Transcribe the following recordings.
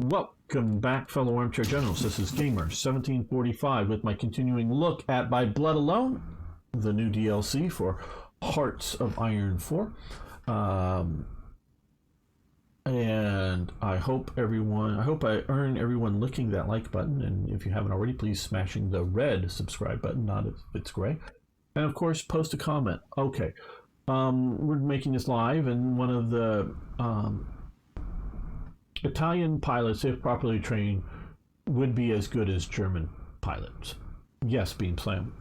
Welcome back, fellow armchair generals. This is Gamer 1745 with my continuing look at By Blood Alone, the new DLC for Hearts of Iron 4. And I hope I earn everyone licking that like button, and if you haven't already, please smashing the red subscribe button, not if it's gray. And of course, post a comment. Okay, we're making this live, and one of the Italian pilots, if properly trained, would be as good as German pilots. Yes, Beam Slam.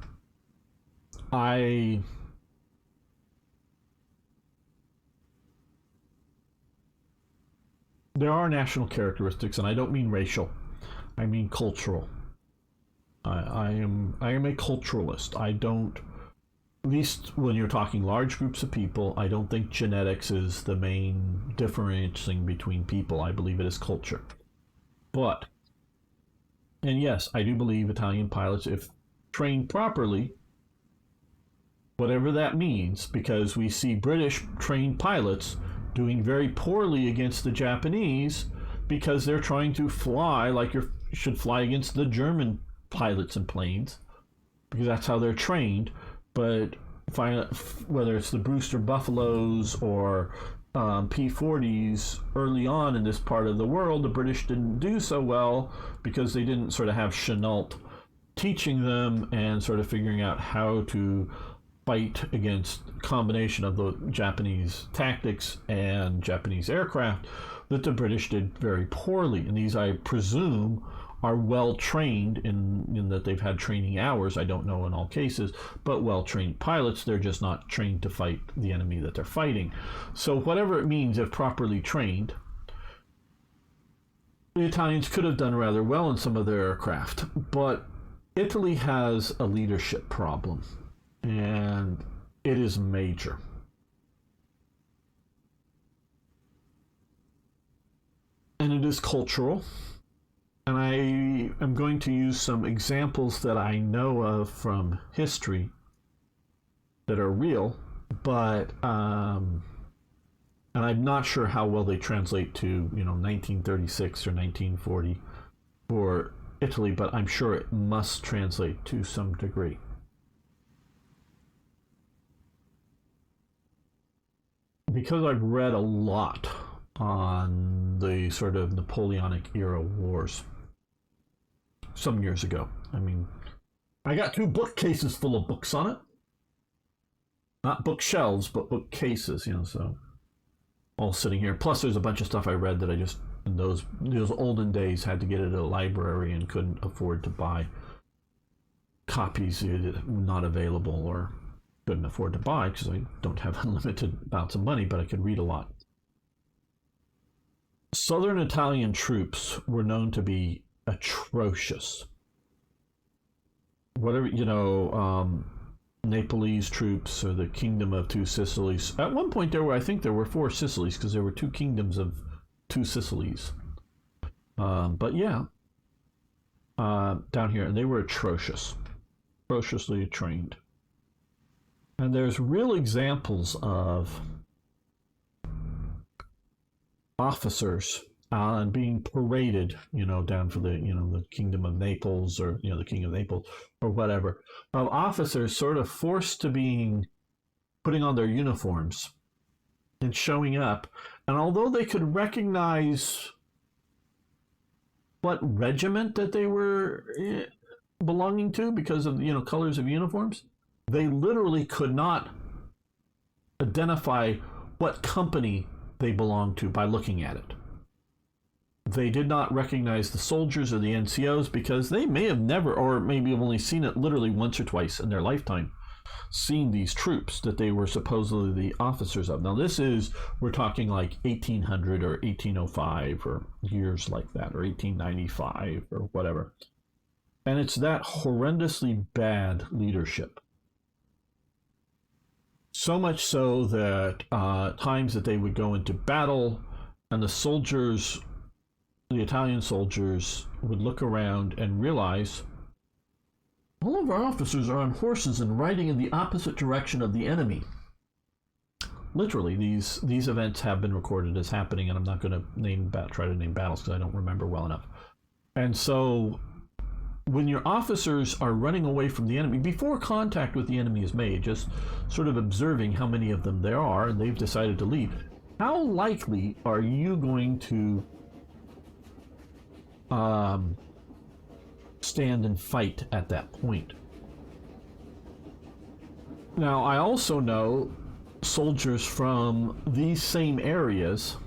There are national characteristics, and I don't mean racial. I mean cultural. I am a culturalist. I don't, at least when you're talking large groups of people, I don't think genetics is the main differentiating between people. I believe it is culture. But, and yes, I do believe Italian pilots, if trained properly, whatever that means, because we see British trained pilots doing very poorly against the Japanese because they're trying to fly like you should fly against the German pilots and planes, because that's how they're trained. But whether it's the Brewster Buffaloes or P-40s early on in this part of the world, the British didn't do so well because they didn't sort of have Chenault teaching them and sort of figuring out how to fight against a combination of the Japanese tactics and Japanese aircraft that the British did very poorly. And these, I presume, are well trained in that they've had training hours. I don't know in all cases, but well trained pilots. They're just not trained to fight the enemy that they're fighting. So whatever it means, if properly trained, the Italians could have done rather well in some of their aircraft. But Italy has a leadership problem, and it is major. And it is cultural. And I am going to use some examples that I know of from history that are real, but and I'm not sure how well they translate to 1936 or 1940 for Italy, but I'm sure it must translate to some degree. Because I've read a lot on the sort of Napoleonic era wars some years ago. I mean, I got 2 bookcases full of books on it. Not bookshelves, but bookcases, so all sitting here. Plus there's a bunch of stuff I read that I just, in those olden days, had to get at a library and couldn't afford to buy copies not available, or couldn't afford to buy because I don't have unlimited amounts of money, but I could read a lot. Southern Italian troops were known to be atrocious. Whatever, Nepalese troops, or the Kingdom of Two Sicilies. At one point I think there were 4 Sicilies, because there were 2 kingdoms of 2 Sicilies. But yeah, down here, and they were atrociously trained. And there's real examples of officers being paraded, down for the Kingdom of Naples, or the King of Naples, or whatever, of officers sort of forced to putting on their uniforms and showing up. And although they could recognize what regiment that they were belonging to because of colors of uniforms, they literally could not identify what company they belonged to by looking at it. They did not recognize the soldiers or the NCOs because they may have never, or maybe have only seen it literally once or twice in their lifetime, seen these troops that they were supposedly the officers of. Now we're talking like 1800 or 1805 or years like that, or 1895 or whatever. And it's that horrendously bad leadership. So much so that times that they would go into battle, and the Italian soldiers would look around and realize all of our officers are on horses and riding in the opposite direction of the enemy. literally, these events have been recorded as happening, and I'm not going to try to name battles because I don't remember well enough. And so, when your officers are running away from the enemy, before contact with the enemy is made, just sort of observing how many of them there are, and they've decided to leave, how likely are you going to stand and fight at that point? Now, I also know soldiers from these same areas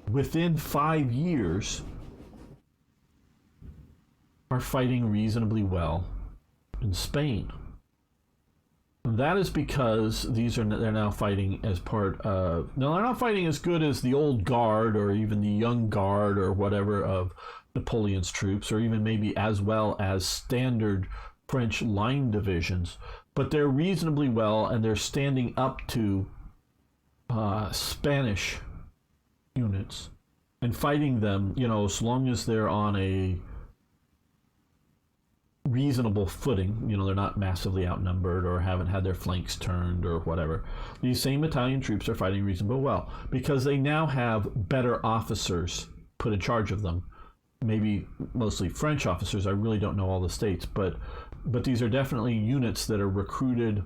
within 5 years are fighting reasonably well in Spain. And that is because they're now fighting as part of, no, they're not fighting as good as the old guard or even the young guard or whatever of Napoleon's troops, or even maybe as well as standard French line divisions, but they're reasonably well, and they're standing up to Spanish units and fighting them, as long as they're on a reasonable footing. They're not massively outnumbered or haven't had their flanks turned or whatever. These same Italian troops are fighting reasonably well because they now have better officers put in charge of them. Maybe mostly French officers. I really don't know all the states, but these are definitely units that are recruited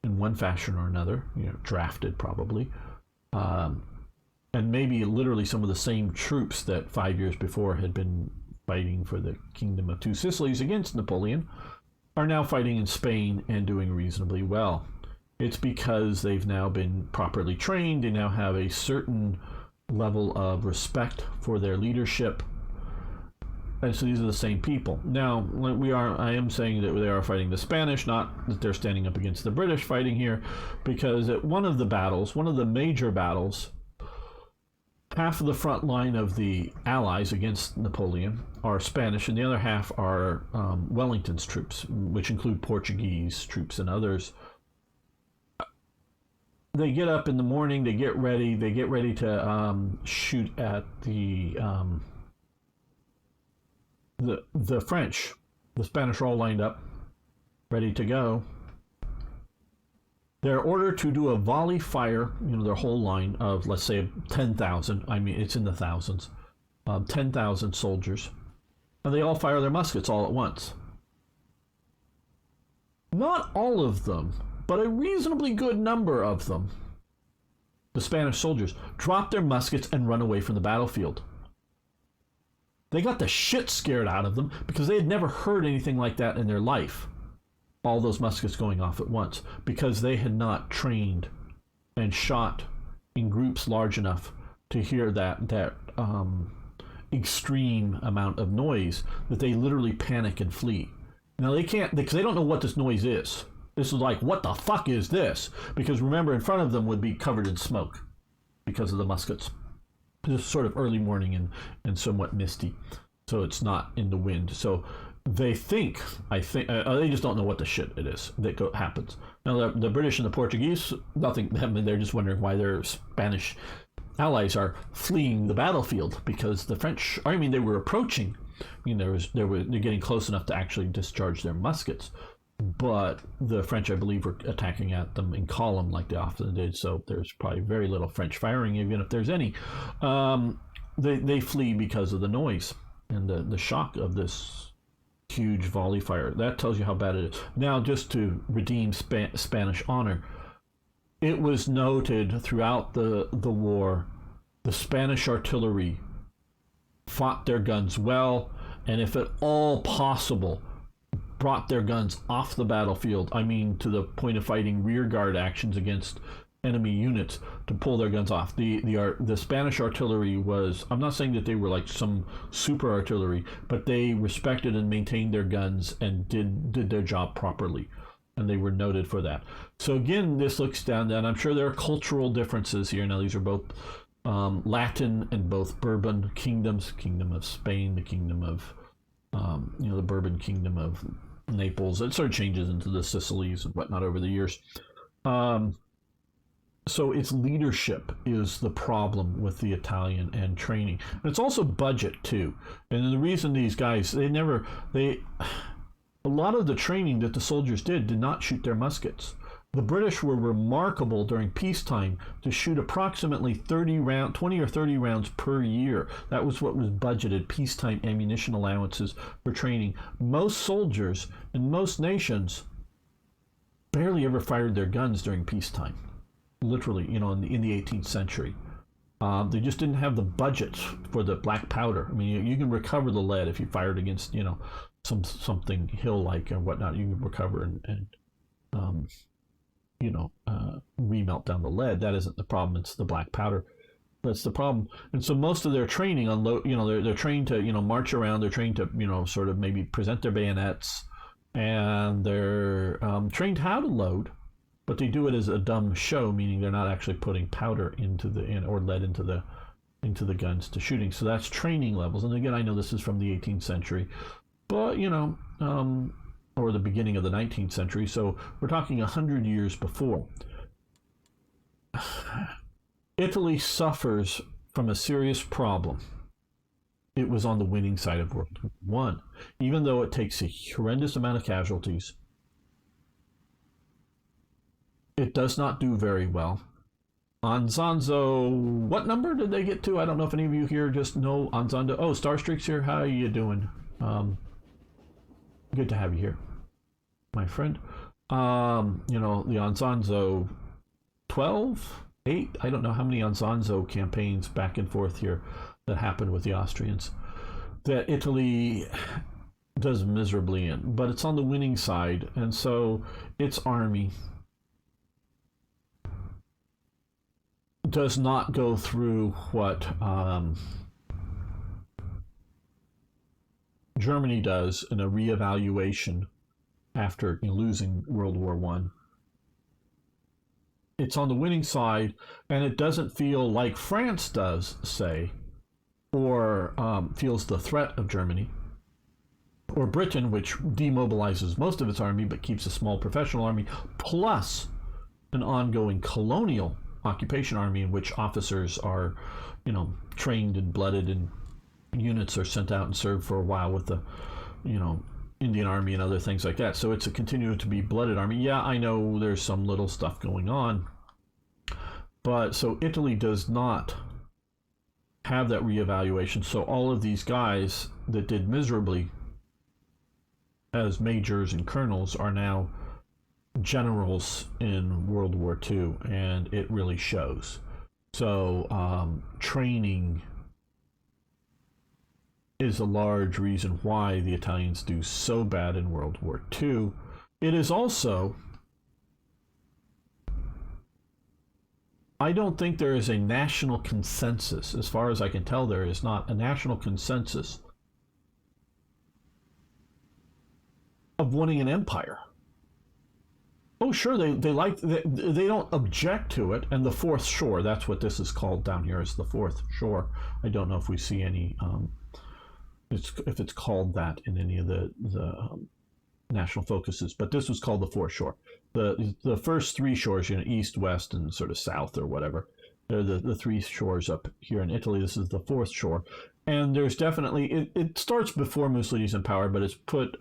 in one fashion or another, drafted probably, and maybe literally some of the same troops that 5 years before had been fighting for the Kingdom of Two Sicilies against Napoleon are now fighting in Spain and doing reasonably well. It's because they've now been properly trained. They now have a certain level of respect for their leadership. And so these are the same people. Now, I am saying that they are fighting the Spanish, not that they're standing up against the British fighting here, because at one of the major battles, half of the front line of the Allies against Napoleon are Spanish, and the other half are Wellington's troops, which include Portuguese troops and others. They get up in the morning, they get ready to shoot at the French. The Spanish are all lined up, ready to go. They're ordered to do a volley fire, their whole line of, let's say, 10,000. I mean, it's in the thousands. 10,000 soldiers. And they all fire their muskets all at once. Not all of them, but a reasonably good number of them, the Spanish soldiers, drop their muskets and run away from the battlefield. They got the shit scared out of them because they had never heard anything like that in their life. All those muskets going off at once, because they had not trained and shot in groups large enough to hear that extreme amount of noise that they literally panic and flee. Now they can't, because they don't know what this noise is. This is like, what the fuck is this? Because remember, in front of them would be covered in smoke because of the muskets. It's sort of early morning and somewhat misty, so it's not in the wind. So they think, they just don't know what the shit it is that happens. Now the British and the Portuguese, nothing. They're just wondering why their Spanish allies are fleeing the battlefield, because the French, they were approaching. They're getting close enough to actually discharge their muskets. But the French, I believe, were attacking at them in column like they often did, so there's probably very little French firing, even if there's any. They flee because of the noise and the shock of this huge volley fire. That tells you how bad it is. Now, just to redeem Spanish honor, it was noted throughout the war, the Spanish artillery fought their guns well, and if at all possible, brought their guns off the battlefield. To the point of fighting rear guard actions against enemy units to pull their guns off. The Spanish artillery was, I'm not saying that they were like some super artillery, but they respected and maintained their guns and did their job properly. And they were noted for that. So again, this looks down, and I'm sure there are cultural differences here. Now these are both Latin and both Bourbon kingdoms, Kingdom of Spain, the Kingdom of, the Bourbon Kingdom of Naples. It sort of changes into the Sicilies and whatnot over the years. So its leadership is the problem with the Italian and training. And it's also budget too. And the reason these guys, a lot of the training that the soldiers did not shoot their muskets. The British were remarkable during peacetime to shoot approximately 20 or 30 rounds per year. That was what was budgeted, peacetime ammunition allowances for training. Most soldiers in most nations barely ever fired their guns during peacetime. Literally, in the 18th century. They just didn't have the budget for the black powder. I mean, you can recover the lead if you fired against, something hill-like or whatnot. You can recover and remelt down the lead. That isn't the problem. It's the black powder that's the problem. And so most of their training on they're trained to march around. They're trained to sort of maybe present their bayonets, and they're trained how to load, but they do it as a dumb show, meaning they're not actually putting powder or lead into the guns to shooting. So that's training levels. And again, I know this is from the 18th century, but or the beginning of the 19th century. So we're talking 100 years before. Italy suffers from a serious problem. It was on the winning side of World War I. Even though it takes a horrendous amount of casualties, it does not do very well. Anzanzo, what number did they get to? I don't know if any of you here just know Anzanzo. Oh, Starstreak's here. How are you doing? Good to have you here, my friend. The Anzanzo 12, 8, I don't know how many Anzanzo campaigns back and forth here that happened with the Austrians that Italy does miserably in, but it's on the winning side, and so its army does not go through what Germany does in a reevaluation after losing World War I. It's on the winning side, and it doesn't feel like France does, say, or feels the threat of Germany, or Britain, which demobilizes most of its army but keeps a small professional army, plus an ongoing colonial occupation army in which officers are, trained and blooded, and units are sent out and serve for a while with the, Indian Army and other things like that. So it's a continued to be blooded army. Yeah, I know there's some little stuff going on, but so Italy does not have that reevaluation. So all of these guys that did miserably as majors and colonels are now generals in World War II, and it really shows. So training is a large reason why the Italians do so bad in World War II. It is also, I don't think there is a national consensus. As far as I can tell, there is not a national consensus of winning an empire. Oh, sure, they don't object to it. And the fourth shore, that's what this is called down here, is the fourth shore. I don't know if we see any, if it's called that in any of the national focuses, but this was called the fourth shore. The first three shores, east, west, and sort of south or whatever, they're the three shores up here in Italy. This is the fourth shore. And there's definitely, it starts before Mussolini's in power, but it's put,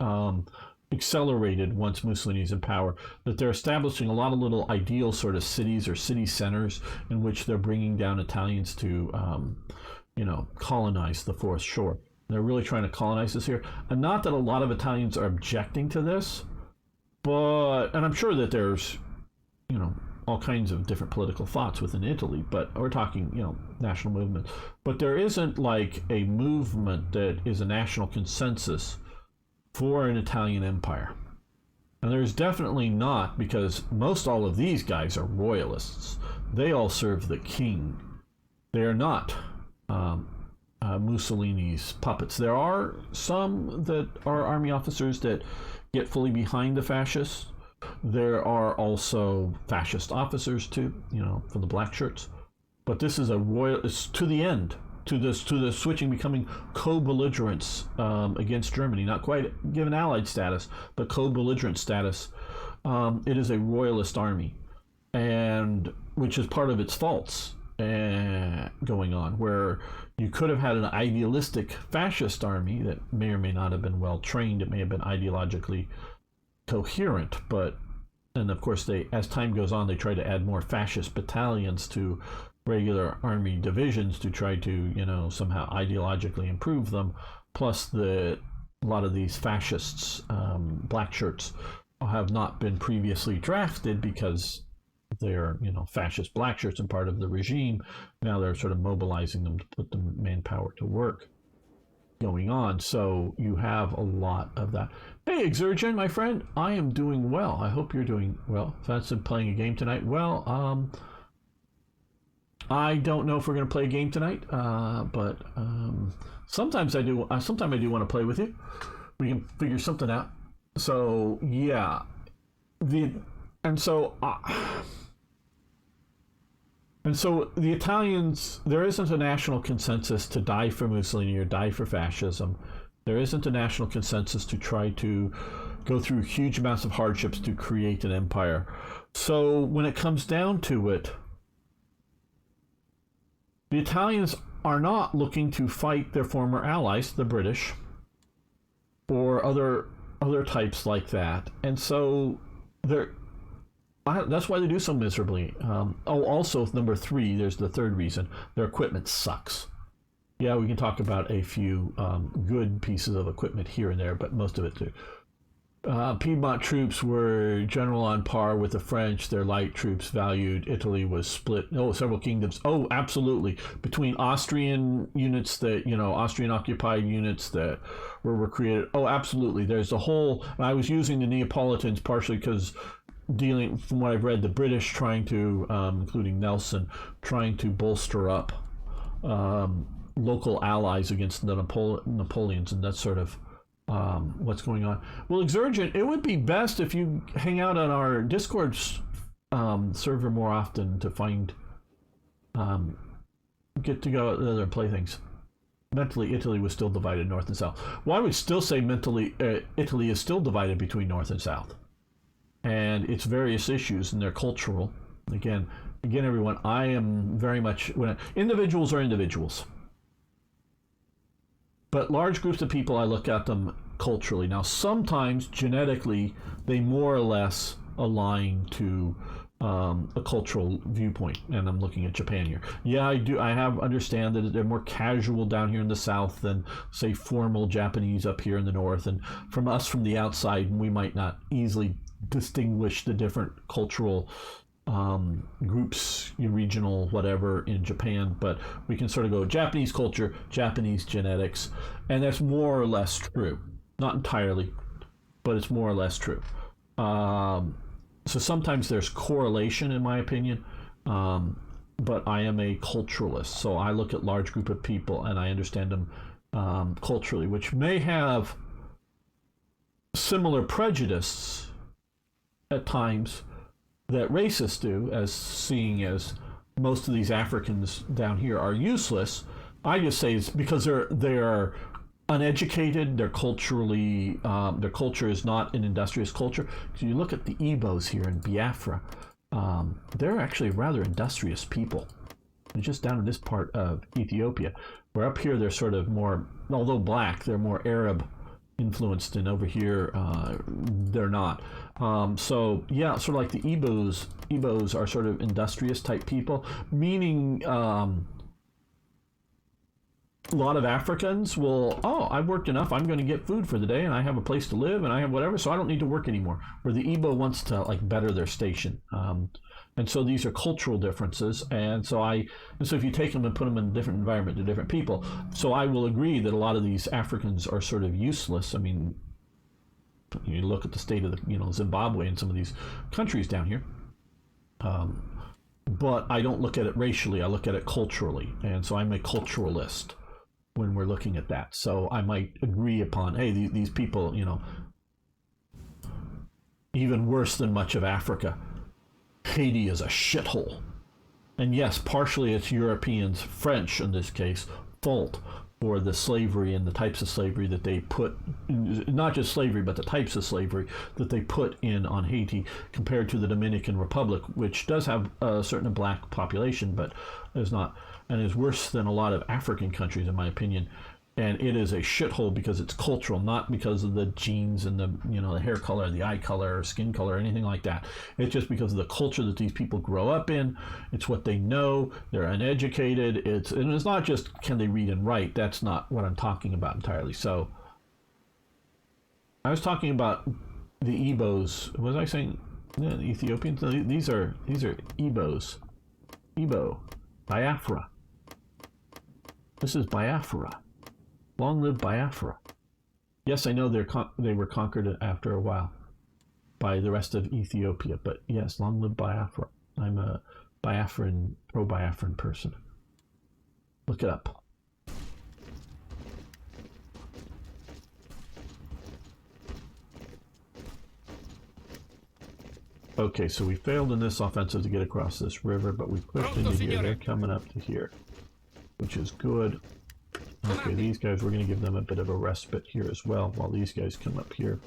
accelerated once Mussolini's in power, that they're establishing a lot of little ideal sort of cities or city centers in which they're bringing down Italians to, colonize the fourth shore. They're really trying to colonize this here. And not that a lot of Italians are objecting to this, and I'm sure that there's, all kinds of different political thoughts within Italy, but we're talking, national movement. But there isn't like a movement that is a national consensus for an Italian empire. And there's definitely not, because most all of these guys are royalists. They all serve the king. They are not Mussolini's puppets. There are some that are army officers that get fully behind the fascists. There are also fascist officers too, for the black shirts. But this is it's to the end, to the switching, becoming co-belligerents against Germany. Not quite given allied status, but co-belligerent status. It is a royalist army, and which is part of its faults going on, where you could have had an idealistic fascist army that may or may not have been well trained. It may have been ideologically coherent, but and of course they, as time goes on, they try to add more fascist battalions to regular army divisions to try to, somehow ideologically improve them. Plus, a lot of these fascists, black shirts, have not been previously drafted because they're, fascist black shirts and part of the regime. Now they're sort of mobilizing them to put the manpower to work going on. So you have a lot of that. Hey, Exergen, my friend, I am doing well. I hope you're doing well. Fancy playing a game tonight? Well, I don't know if we're going to play a game tonight, but sometimes I do. Sometimes I do want to play with you. We can figure something out. So yeah, and so the Italians. There isn't a national consensus to die for Mussolini or die for fascism. There isn't a national consensus to try to go through huge amounts of hardships to create an empire. So when it comes down to it, the Italians are not looking to fight their former allies, the British, or other types like that, and so that's why they do so miserably. Also, number 3, there's the third reason: their equipment sucks. Yeah, we can talk about a few good pieces of equipment here and there, but most of it too. Piedmont troops were general on par with the French. Their light troops valued. Italy was split. Several kingdoms. Oh, absolutely. Between Austrian units Austrian occupied units that were created. Oh, absolutely. There's a whole. And I was using the Neapolitans partially because from what I've read, the British trying to, including Nelson, trying to bolster up local allies against the Napoleons, and that's sort of what's going on. Well, Exergent, it would be best if you hang out on our Discord server more often to get to go there and play things. Mentally, Italy was still divided north and south. Well, I would still say mentally, Italy is still divided between north and south, and its various issues, and they're cultural. Again, everyone, I am very much individuals are individuals. But large groups of people, I look at them culturally. Now, sometimes genetically, they more or less align to a cultural viewpoint, and I'm looking at Japan here. Yeah, I understand that they're more casual down here in the south than, say, formal Japanese up here in the north. And from us, from the outside, we might not easily distinguish the different cultural groups, regional, whatever, in Japan, but we can sort of go Japanese culture, Japanese genetics, and that's more or less true. Not entirely, but it's more or less true. So sometimes there's correlation, in my opinion, but I am a culturalist, so I look at large group of people and I understand them culturally, which may have similar prejudice at times that racists do, as seeing as most of these Africans down here are useless. I just say it's because they're uneducated. They're culturally their culture is not an industrious culture. So you look at the Igbos here in Biafra, they're actually rather industrious people. And just down in this part of Ethiopia, where up here they're sort of more, although black, they're more Arab influenced, and over here they're not. So yeah, sort of like the Igbos are sort of industrious type people, meaning a lot of Africans will, I've worked enough, I'm going to get food for the day, and I have a place to live, and I have whatever, so I don't need to work anymore. Where the Igbo wants to better their station. And so these are cultural differences, and so if you take them and put them in a different environment to different people, so I will agree that a lot of these Africans are sort of useless. I mean, you look at the state of Zimbabwe and some of these countries down here, but I don't look at it racially. I look at it culturally, and so I'm a culturalist when we're looking at that. So I might agree upon, hey, these people, even worse than much of Africa. Haiti is a shithole. And yes, partially it's Europeans, French in this case, fault for the slavery and the types of slavery that they put, not just slavery, but the types of slavery that they put in on Haiti compared to the Dominican Republic, which does have a certain black population, but is not, and is worse than a lot of African countries, in my opinion. and it is a shithole because it's cultural, not because of the genes and the the hair color, the eye color, or skin color, or anything like that. It's just because of the culture that these people grow up in. It's what they know. They're uneducated. And it's not just can they read and write. That's not what I'm talking about entirely. So I was talking about the Igbos. Was I saying the Ethiopians? No, these are Igbos. Igbo, Biafra. This is Biafra. Long live Biafra. Yes, I know they were conquered after a while by the rest of Ethiopia, but yes, long live Biafra. I'm a Biafran, pro-Biafran person. Look it up. Okay, so we failed in this offensive to get across this river, but we pushed into here. They're coming up to here, which is good. Okay, these guys, we're going to give them a bit of a respite here as well, while these guys come up here.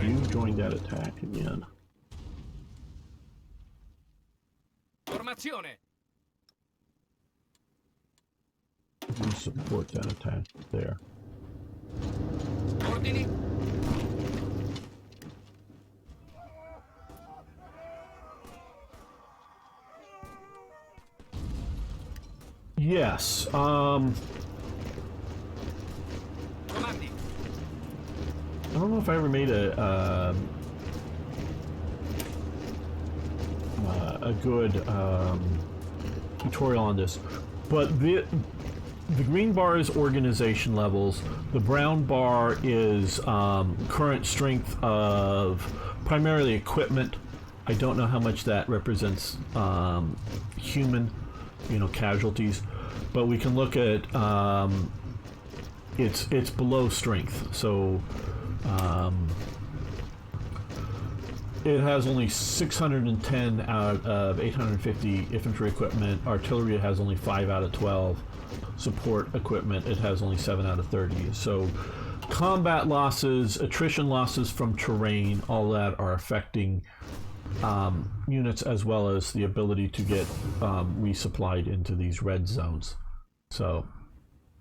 You joined that attack again. You support that attack there. Ordini. Yes. I don't know if I ever made a good tutorial on this, but the green bar is organization levels. The brown bar is current strength of primarily equipment. I don't know how much that represents human, casualties, but we can look at it's below strength. So it has only 610 out of 850 infantry equipment. Artillery has only 5 out of 12. Support equipment, it has only 7 out of 30. So combat losses, attrition losses from terrain, all that are affecting units, as well as the ability to get resupplied into these red zones. So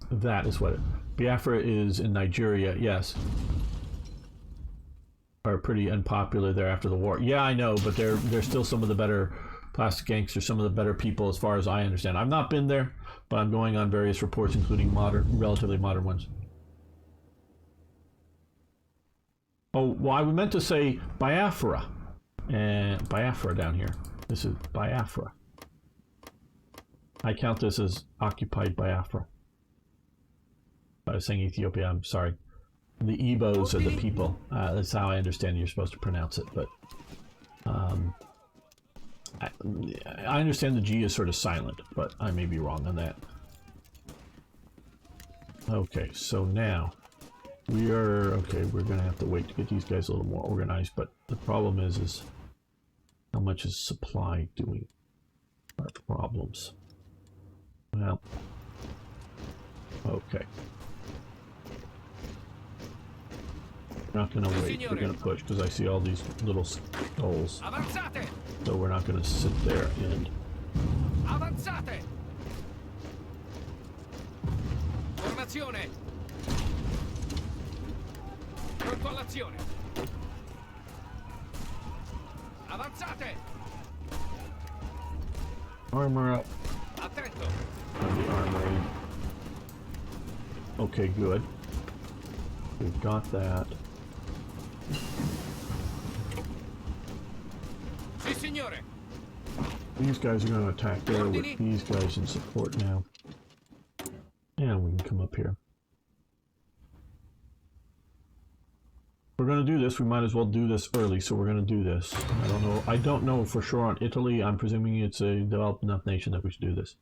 that is what it. Biafra is in Nigeria, yes. Are pretty unpopular there after the war. Yeah, I know, but they're still some of the better plastic gangsters, some of the better people as far as I understand. I've not been there, but I'm going on various reports, including relatively modern ones. Oh, well, I meant to say Biafra. And Biafra down here. This is Biafra. I count this as occupied Biafra. I was saying Ethiopia, I'm sorry. The Igbos are the people. That's how I understand you're supposed to pronounce it, but I understand the G is sort of silent, but I may be wrong on that. Okay, so now we're gonna have to wait to get these guys a little more organized, but the problem is how much is supply doing our problems? Well, okay. We're not gonna wait, we're gonna push, because I see all these little skulls. So we're not gonna sit there and... Avanzate! Formazione! Pronto all'azione! Avanzate! Armor up. Attento! Armoring. Okay, good. We've got that. Si, signore! These guys are going to attack there with these guys in support now. And we can come up here. We're going to do this. We might as well do this early, so we're going to do this. I don't know for sure on Italy. I'm presuming it's a developed enough nation that we should do this.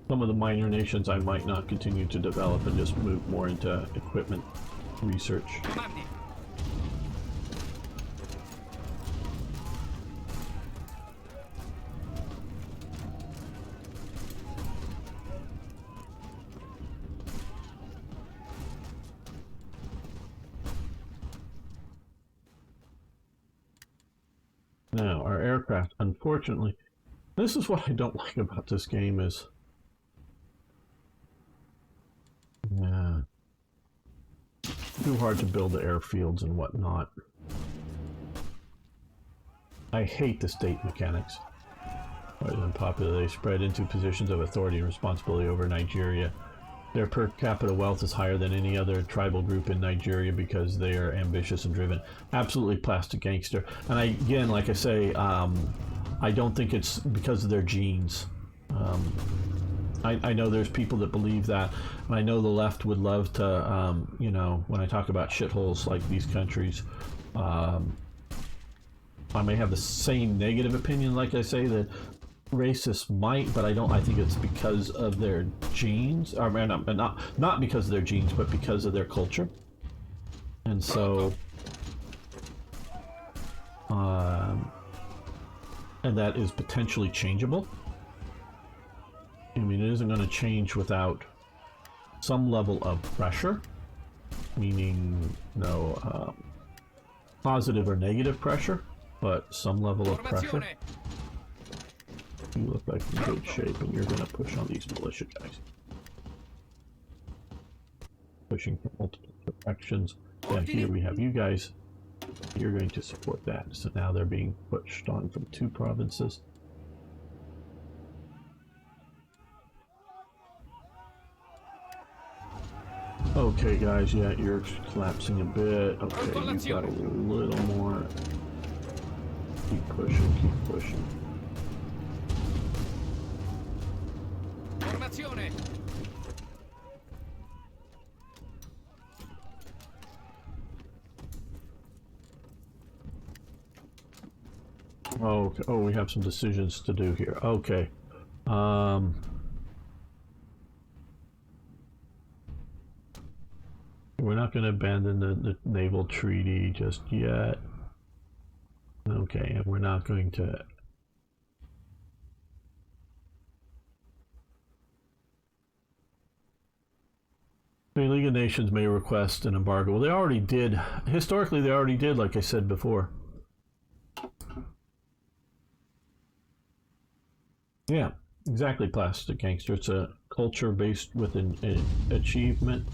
Some of the minor nations I might not continue to develop and just move more into equipment research. Now, our aircraft, unfortunately, this is what I don't like about this game is... Yeah. Too hard to build the airfields and whatnot. I hate the state mechanics. Rather than popular, they spread into positions of authority and responsibility over Nigeria. Their per capita wealth is higher than any other tribal group in Nigeria because they are ambitious and driven. Absolutely plastic gangster. And again, like I say, I don't think it's because of their genes. I know there's people that believe that, and I know the left would love to, you know, when I talk about shitholes like these countries, I may have the same negative opinion, like I say, that racists might, but I don't. I think it's because of their genes, or not because of their genes, but because of their culture. And so, and that is potentially changeable. I mean, it isn't going to change without some level of pressure, meaning no positive or negative pressure, but some level of pressure. You look like in good shape, and you're going to push on these militia guys. Pushing from multiple directions. And here we have you guys. You're going to support that. So now they're being pushed on from 2 provinces. Okay, guys, yeah, you're collapsing a bit. Okay, you've got a little more. Keep pushing, keep pushing. Formazione. Oh, we have some decisions to do here. Okay. We're not going to abandon the naval treaty just yet. Okay, and we're not going to... The League of Nations may request an embargo. Well, they already did. Historically, they already did, like I said before. Yeah, exactly, Plastic Gangster. It's a culture based with an achievement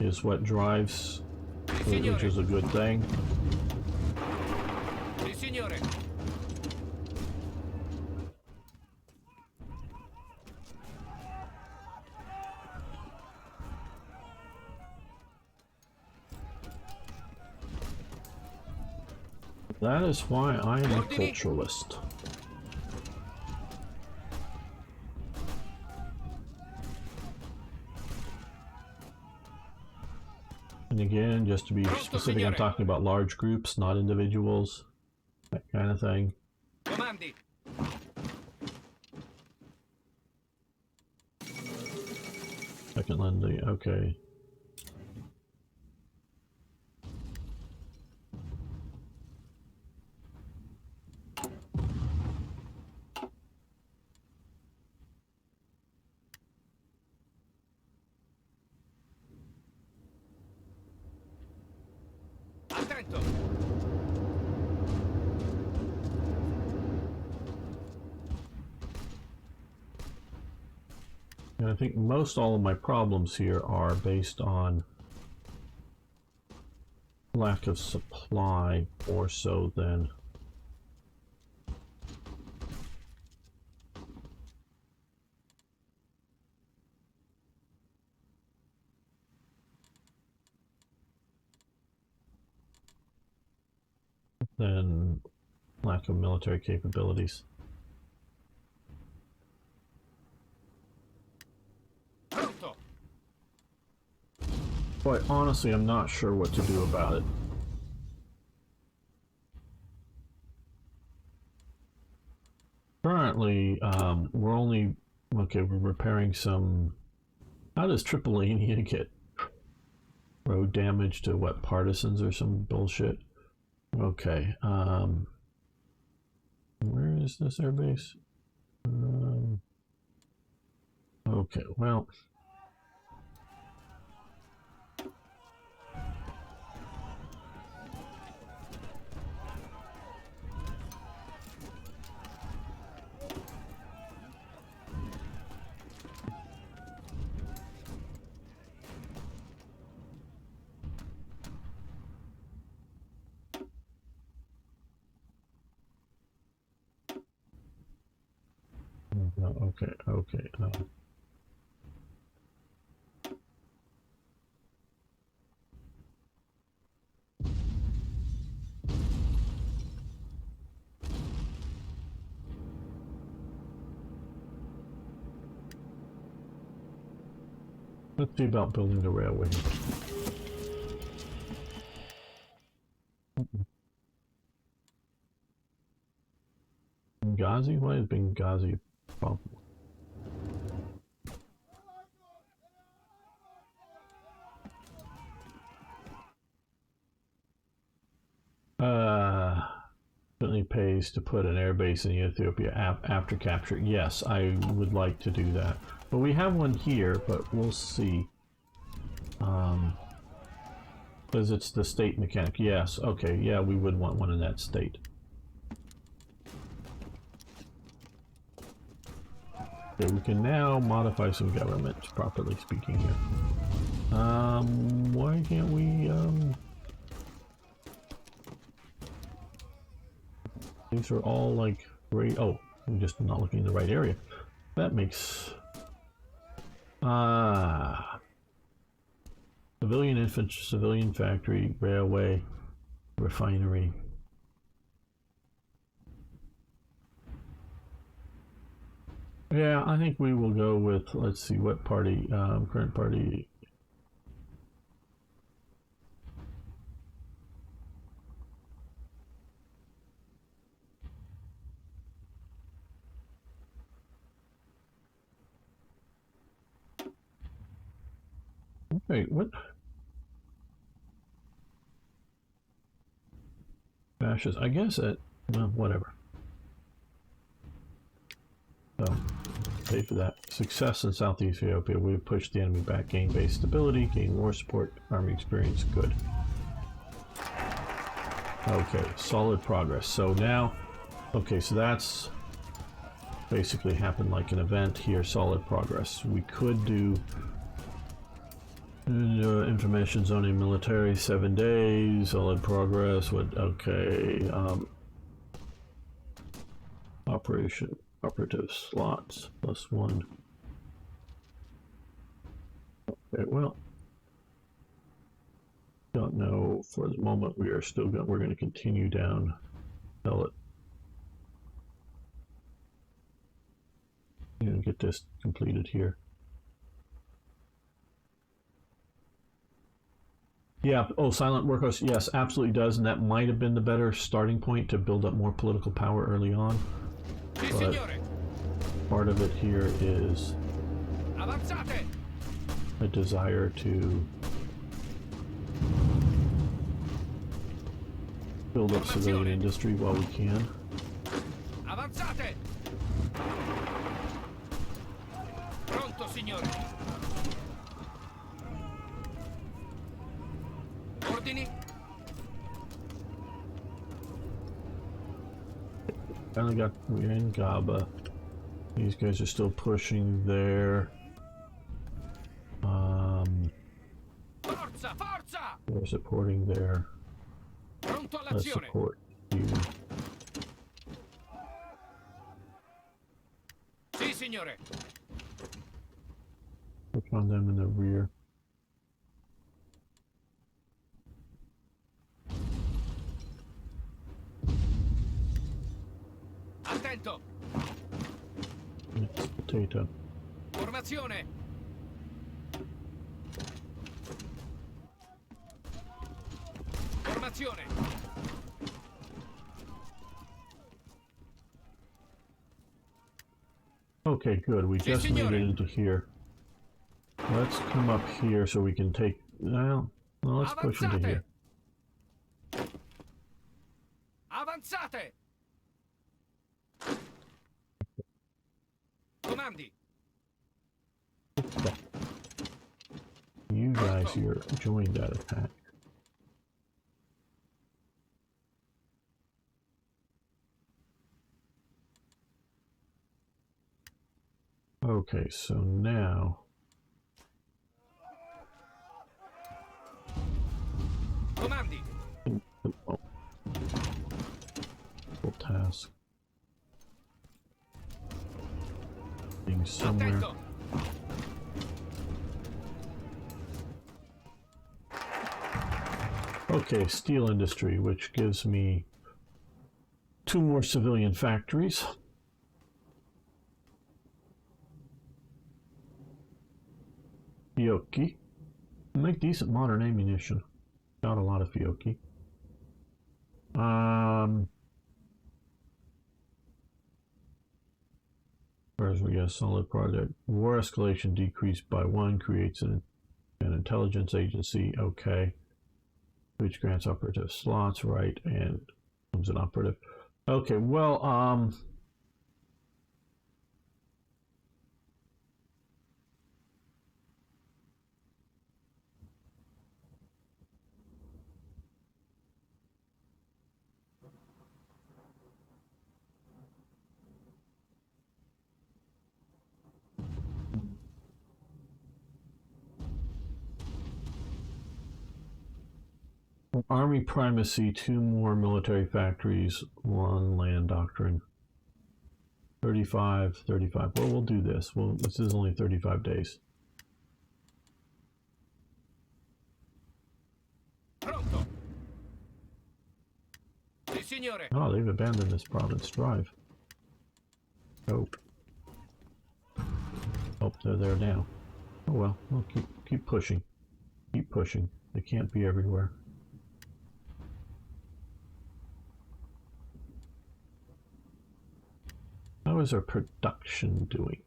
is what drives, which is a good thing. Sì, signore. That is why I am a culturalist. And again, just to be specific, I'm talking about large groups, not individuals. That kind of thing. Comandi. Second Lindy, okay. Attento. And I think most all of my problems here are based on lack of supply more so than lack of military capabilities. Pronto. But honestly, I'm not sure what to do about it. Currently, we're only... Okay, we're repairing some... How does Tripolinia get road damage to, what, partisans or some bullshit? Okay, where is this airbase? Okay, well... Okay, okay. Let's see about building the railway. Benghazi? Why is Benghazi a problem? Certainly pays to put an airbase in Ethiopia after capture. Yes, I would like to do that. But we have one here, but we'll see. Because it's the state mechanic. Yes, okay, yeah, we would want one in that state. Okay, we can now modify some government, properly speaking here. Why can't we, these are all like great. Oh, I'm just not looking in the right area. That makes civilian infantry, civilian factory, railway, refinery. Yeah, I think we will go with, let's see, what party, current party. Okay, what? Fascist, I guess it, well, whatever. So, pay for that. Success in Southeast Ethiopia. We've pushed the enemy back, gain base stability, gain war support, army experience, good. Okay, solid progress. So now, okay, so that's basically happened like an event here, solid progress. We could do information zoning military, 7 days, solid progress, what, okay, operative slots, +1. Okay, well, don't know for the moment. We are still going, we're going to continue down, sell it. And get this completed here. Yeah, oh, silent workhouse, yes, absolutely does, and that might have been the better starting point to build up more political power early on. But part of it here is a desire to build up civilian industry while we can. Avanzate! Pronto, signore. Ordini? Finally got, we're in Gaba. These guys are still pushing there. Forza, forza! We're supporting there. Pronto Let's all'azione. support you. Sì, signore. Push on them in the rear. Attento. It's potato. Formazione. Formazione. Okay, good. We just made it into here. Let's come up here so we can take. Well, let's push into here. Avanzate. Comandi. You guys here joined that attack. Okay, so now Comandi. oh, full task. things somewhere. Attento. Okay, steel industry, which gives me 2 more civilian factories. Fiocchi. Make decent modern ammunition. Got a lot of Fiocchi. Whereas we got a solid project. War escalation decreased by 1, creates an intelligence agency. Okay. Which grants operative slots, right, and becomes an operative. Okay, well, Army primacy, 2 more military factories, 1 land doctrine. 35, 35. Well, we'll do this. Well, this is only 35 days. Pronto. Sì, signore. Oh, they've abandoned this province. Drive. Oh. Oh, they're there now. Oh well, we'll keep pushing. Keep pushing. They can't be everywhere. How is our production doing?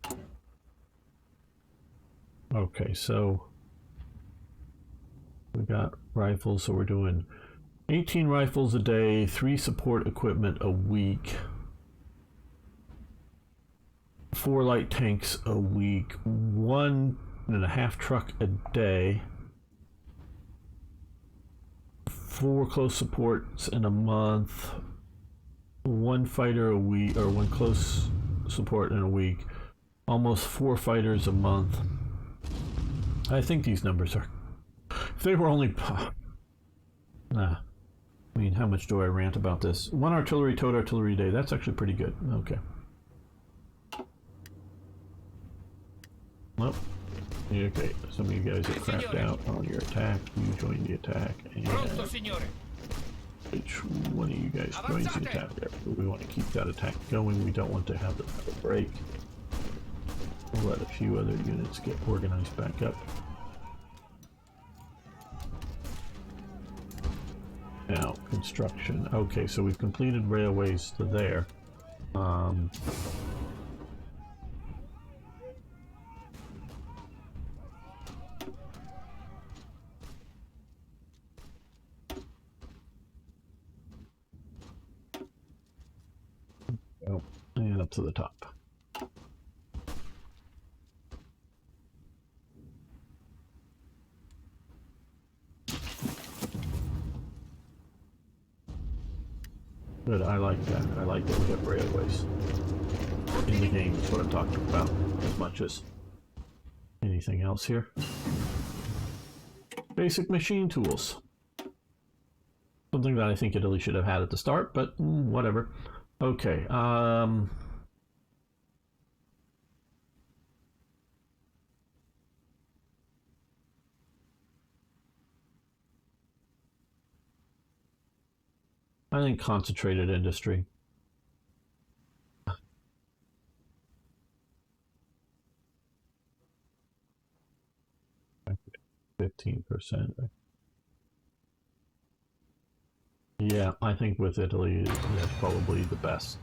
Okay, so we got rifles, so we're doing 18 rifles a day, 3 support equipment a week, 4 light tanks a week, 1.5 truck a day, 4 close supports in a month, 1 fighter a week, or 1 close support in a week, almost 4 fighters a month. I think these numbers are, if they were only, I mean, how much do I rant about this? 1 artillery, towed artillery a day, that's actually pretty good. Okay. Well, okay, some of you guys are crapped out on your attack. You join the attack, and Pronto, signore. which one of you guys joins the attack there? We want to keep that attack going. We don't want to have them have a break. We'll let a few other units get organized back up. Now, construction. Okay, so we've completed railways to there. Oh, and up to the top. Good, I like that. I like that we have railways in the game. That's what I'm talking about, as much as anything else here. Basic machine tools. Something that I think Italy should have had at the start, but whatever. Okay, I think concentrated industry. 15%. Yeah, I think with Italy, that's probably the best.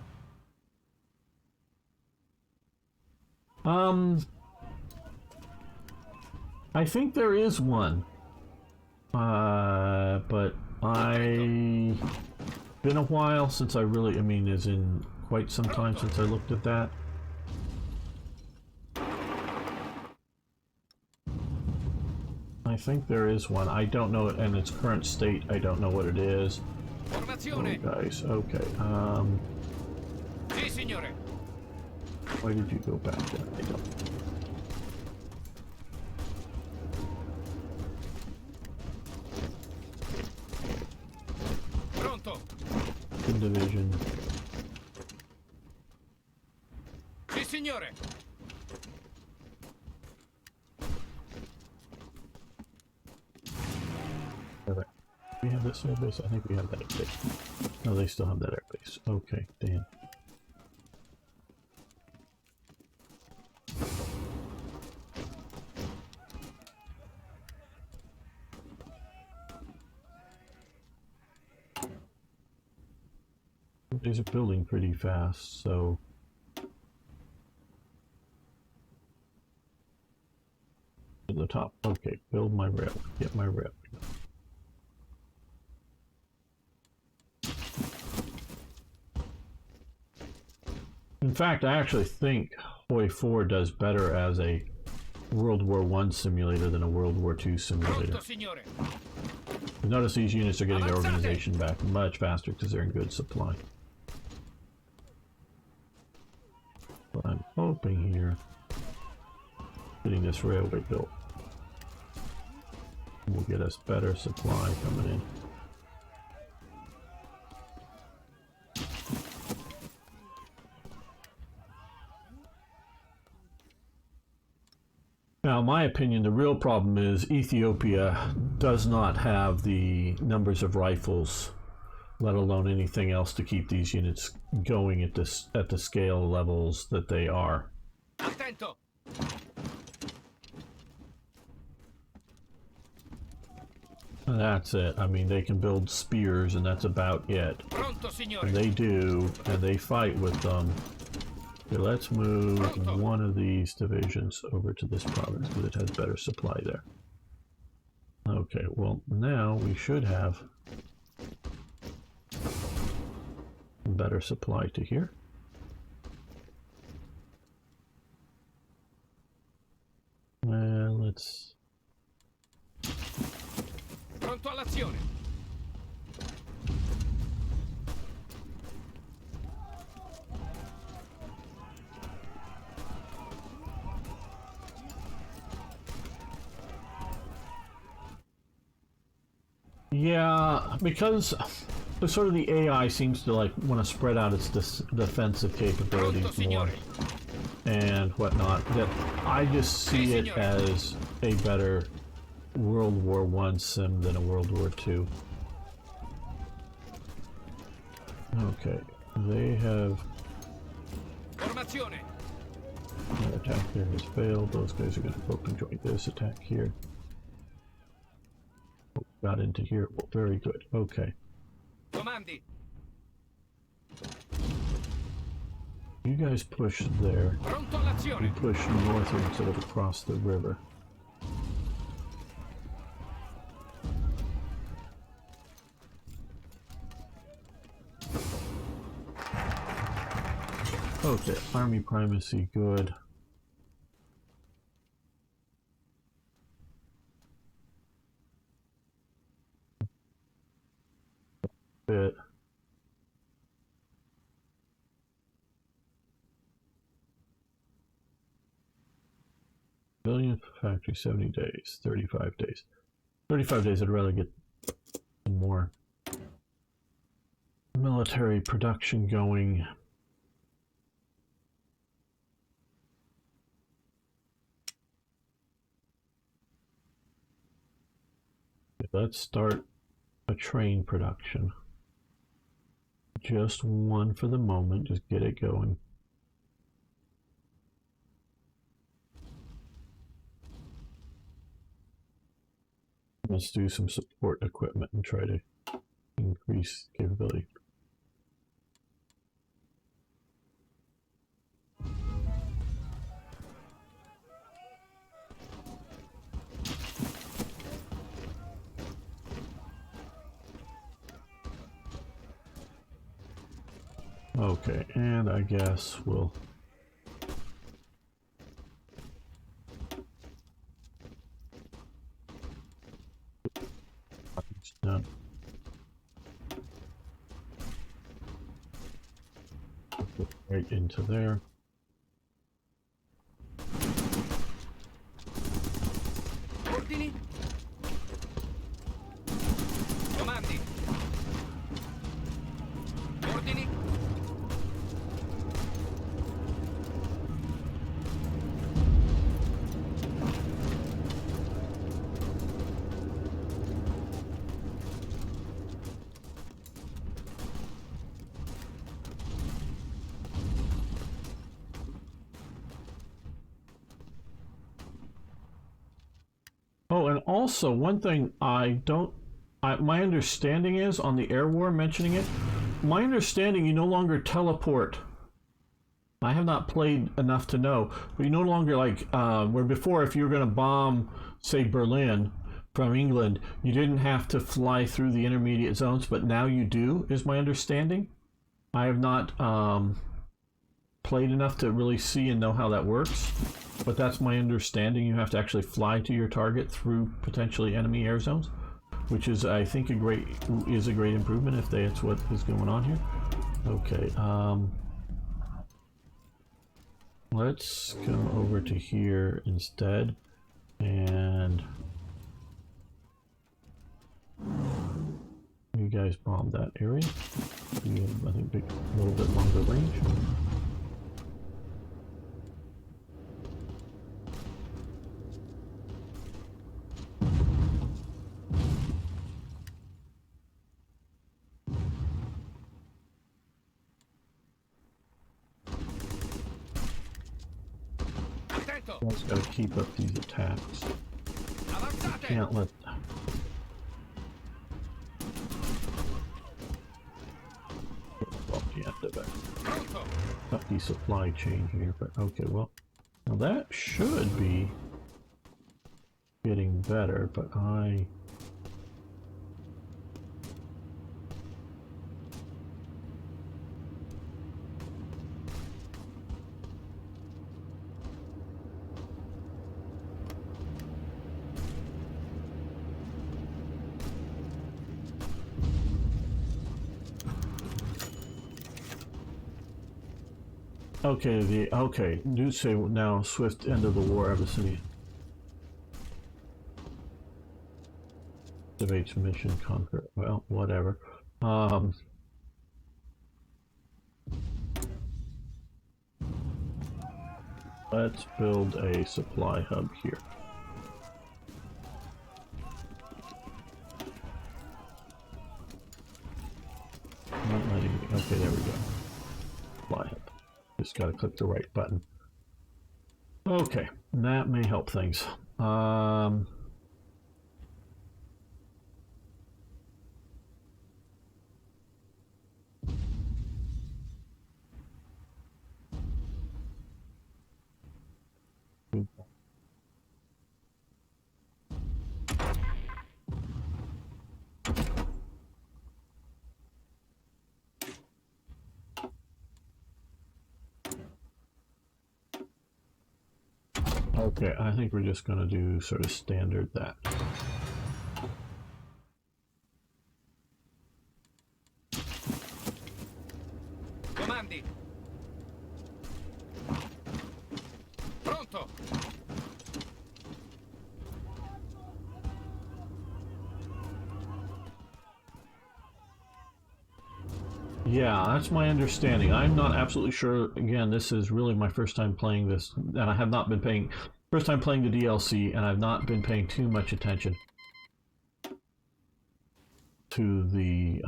I think there is one. But been a while since I really, I mean, as in quite some time since I looked at that. I think there is one. I don't know it in its current state. I don't know what it is. Oh, guys, okay. Sì, signore. Why did you go back there? I don't. Pronto. Division. Sì, signore. this airbase? I think we have that airbase. No, they still have that airbase. Okay, damn. These are building pretty fast, so to the top. Okay, build my rail. Get my rail. In fact, I actually think HOI IV does better as a World War I simulator than a World War II simulator. Pronto, signore. Notice these units are getting their organization back much faster because they're in good supply. But I'm hoping here, getting this railway built will get us better supply coming in. Now, in my opinion, the real problem is Ethiopia does not have the numbers of rifles, let alone anything else, to keep these units going at the scale levels that they are. Attento. And that's it. I mean, they can build spears, and that's about it. Pronto, signore. And they do, and they fight with them. Okay, let's move one of these divisions over to this province because it has better supply there. Okay, well, now we should have better supply to here. And let's... Pronto all'azione. Yeah, because the sort of the AI seems to like want to spread out its defensive capabilities more and whatnot. That I just see it as a better World War I sim than a World War II. Okay, they have Formazione. their attack there has failed. Those guys are going to open join this attack here. Got into here. Well, very good. Okay. Comandi. You guys push there. Pronto You all'azione. push northward instead of across the river. Okay, army primacy, good. Bit. Billion factory 70 days, 35 days. 35 days, I'd rather get some more military production going. Let's start a train production. Just one for the moment, just get it going. Let's do some support equipment and try to increase capability. Okay, and I guess we'll done. Right into there. Ordini. Comandi. Ordini. also, one thing my understanding is, on the air war mentioning it, my understanding you no longer teleport. I have not played enough to know, but you no longer, like, where before, if you were going to bomb, say, Berlin from England, you didn't have to fly through the intermediate zones, but now you do, is my understanding. I have not played enough to really see and know how that works, but that's my understanding. You have to actually fly to your target through potentially enemy air zones, which is, I think, a great improvement if that's what is going on here. Okay, let's come over to here instead, and you guys bomb that area. You have, I think, a little bit longer range. Just got to keep up these attacks. Can't let. Up the supply chain here, but okay, well, now that should be getting better, but okay, do say now swift end of the war, Abyssinia. Activates mission conquer. Well, whatever. Let's build a supply hub here. Not letting me. Okay, there we go. Supply hub. Just gotta click the right button. Okay, that may help things. Okay, I think we're just going to do sort of standard that. Comandi. Pronto. Yeah, that's my understanding. I'm not absolutely sure. Again, this is really my first time playing this, and I have not been paying... First time playing the DLC, and I've not been paying too much attention to the...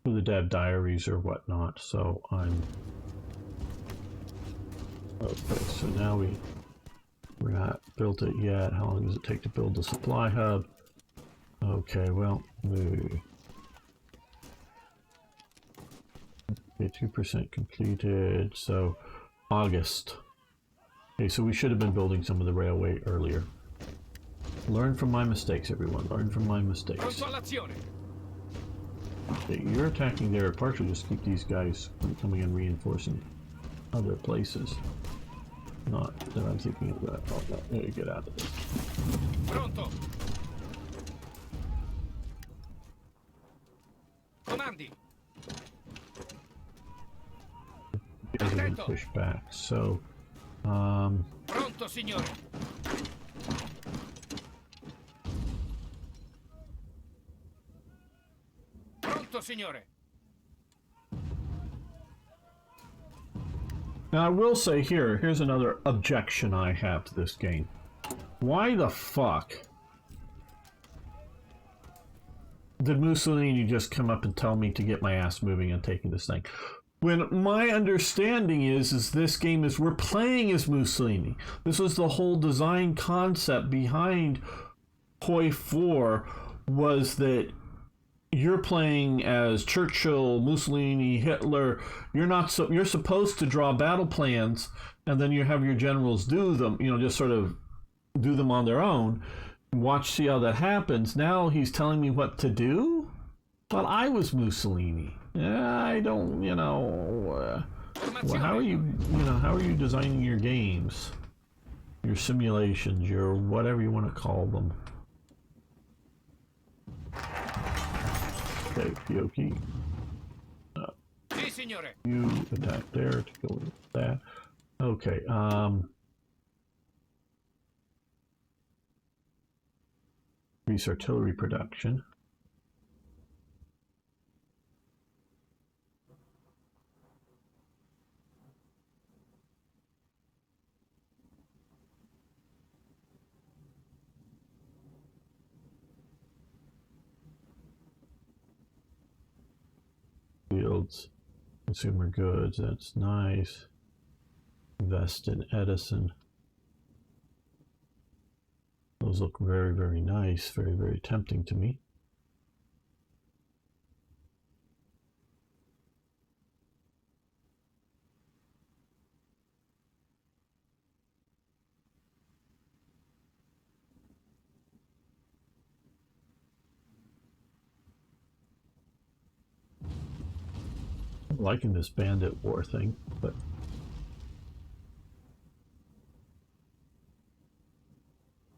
to the dev diaries or whatnot, so I'm... Okay, so now we're not built it yet. How long does it take to build the supply hub? Okay, well, okay, 2% completed, so August. Okay, so we should have been building some of the railway earlier. Learn from my mistakes, everyone. Learn from my mistakes. Okay, you're attacking there. Partially just keep these guys from coming and reinforcing other places. Not that I'm thinking of that. Oh, no, there you get out of this. Pronto. Comandi. Guys are going to push back, so Pronto, signore. Pronto, signore. now I will say here's another objection I have to this game. Why the fuck did Mussolini just come up and tell me to get my ass moving and taking this thing? When my understanding is this game is we're playing as Mussolini. This was the whole design concept behind HOI IV, was that you're playing as Churchill, Mussolini, Hitler. You're supposed to draw battle plans, and then you have your generals do them. Just sort of do them on their own. See how that happens. Now he's telling me what to do. But I was Mussolini. I don't. How are you designing your games, your simulations, your whatever you want to call them? Okay, Pioki. Sì, signore. You attack there to go with that. Okay, increase artillery production. Fields, consumer goods, that's nice. Invest in Edison. Those look very, very nice, very, very tempting to me. I'm liking this bandit war thing, but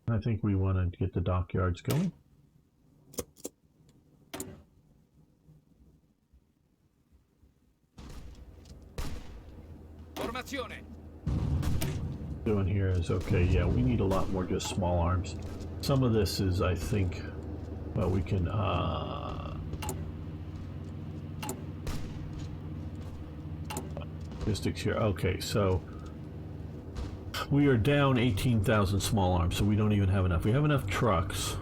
I think we want to get the dockyards going. Formazione. Doing here is okay. Yeah, we need a lot more just small arms. Some of this is, I think, well, we can logistics here. Okay, so we are down 18,000 small arms, so we don't even have enough. We have enough trucks.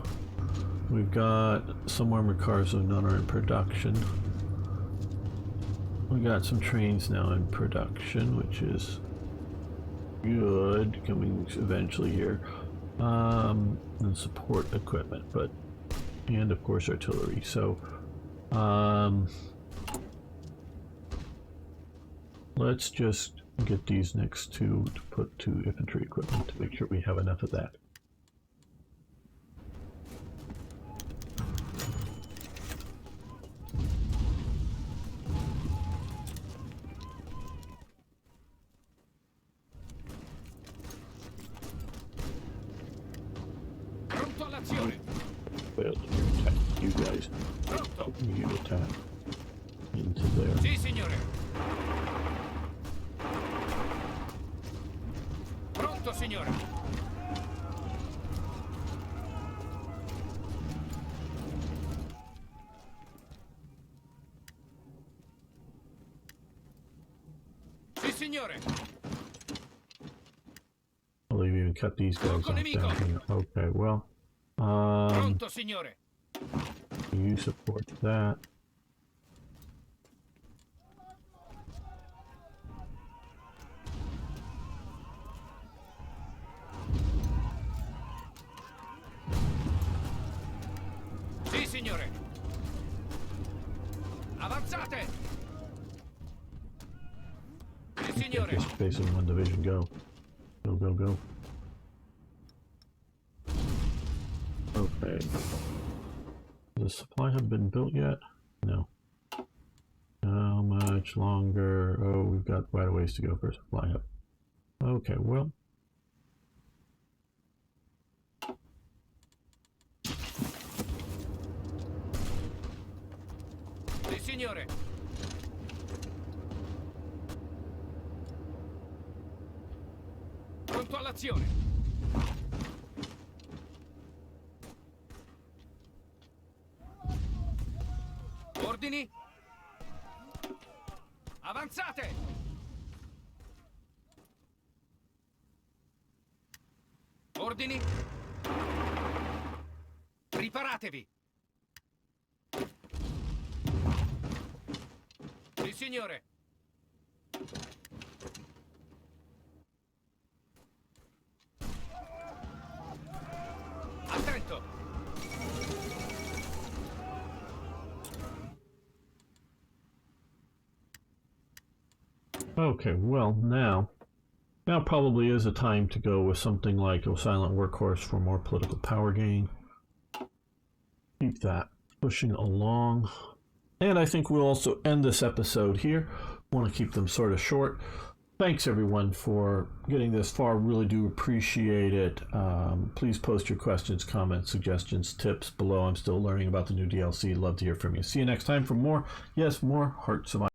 We've got some armored cars, so none are in production. We got some trains now in production, which is good, coming eventually here. And support equipment, and of course artillery. So let's just get these next two to put to infantry equipment to make sure we have enough of that. Pronto all'azione. Failed to attack you guys. Pronto. You attack into there. Sì, signore. Pronto, signore. Sì, signore. Well, they've even cut these guys off down here. Okay, well, Pronto, signore. you support that. Sì, signore. Avanzate. Sì, signore. Just facing one division, go. Go, go, go. Okay. Has the supply hub been built yet? No. How much longer? Oh, we've got quite a ways to go for a supply hub. Okay, well. Sì, signore. Pronto all'azione. Ordini. Avanzate. Ordini. Preparatevi. Sì, signore. Okay, well, now probably is a time to go with something like a silent workhorse for more political power gain. Keep that pushing along. And I think we'll also end this episode here. Want to keep them sort of short. Thanks everyone for getting this far. Really do appreciate it. Please post your questions, comments, suggestions, tips below. I'm still learning about the new DLC. Love to hear from you. See you next time for more, more Hearts of Iron.